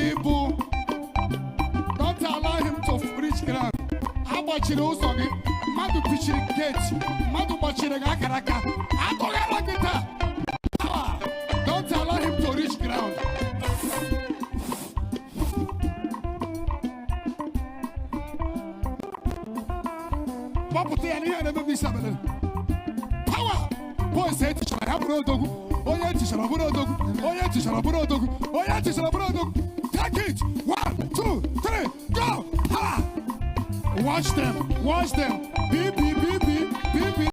Ibu. Don't allow him to reach ground. How much you know, Sonny? Madu pitching gate. Madu watching a karaka. I don't have a guitar. Don't allow him to reach ground. Power! Boy said to Sharaburodogu. Oh, yeah, to Sharaburodogu. Oh, yeah, to Sharaburodogu. Oh, yeah, to Sharaburodogu. Take it! 1, 2, 3, go! Ha! Watch them! Watch them! Beep, beep, beep, beep, beep, beep.